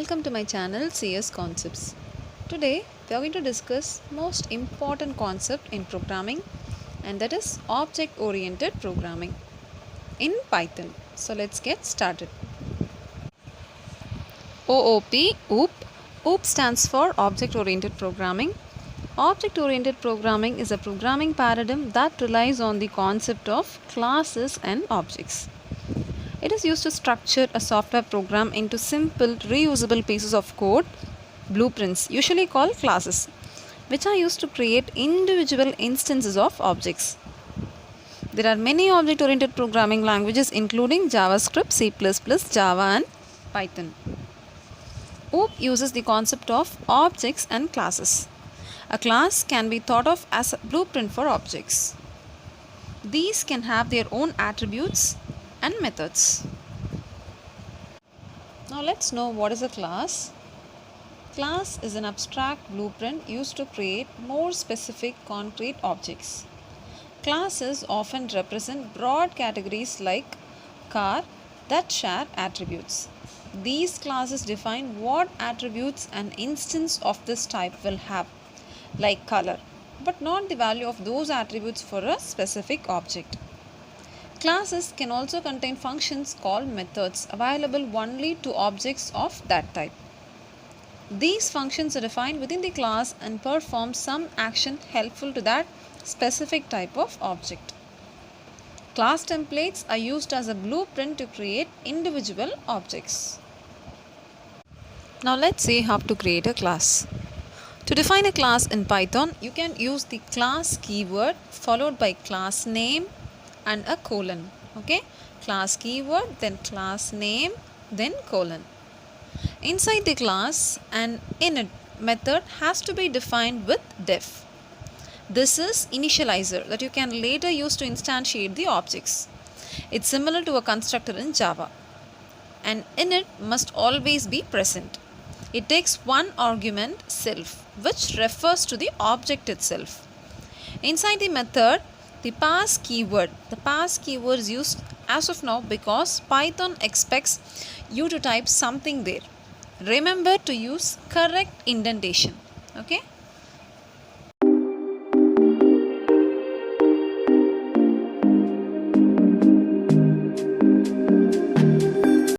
Welcome to my channel CS Concepts. Today we are going to discuss most important concept in programming, and that is object oriented programming in Python. So let's get started. OOP stands for object oriented programming. Object oriented programming is a programming paradigm that relies on the concept of classes and objects. It is used to structure a software program into simple, reusable pieces of code, blueprints, usually called classes, which are used to create individual instances of objects. There are many object-oriented programming languages including JavaScript, C++, Java and Python. OOP uses the concept of objects and classes. A class can be thought of as a blueprint for objects. These can have their own attributes and methods. Now let's know what is a class. Class is an abstract blueprint used to create more specific concrete objects. Classes often represent broad categories like car that share attributes. These classes define what attributes an instance of this type will have, like color, but not the value of those attributes for a specific object. Classes can also contain functions called methods available only to objects of that type. These functions are defined within the class and perform some action helpful to that specific type of object. Class templates are used as a blueprint to create individual objects. Now let's see how to create a class. To define a class in Python, you can use the class keyword followed by class name and a colon. Okay, class keyword, then class name, then colon. Inside the class, an init method has to be defined with def. This is initializer that you can later use to instantiate the objects. It's similar to a constructor in Java. An init must always be present. It takes one argument, self, which refers to the object itself. Inside the method, the pass keyword. The pass keyword is used as of now because Python expects you to type something there. Remember to use correct indentation. Okay.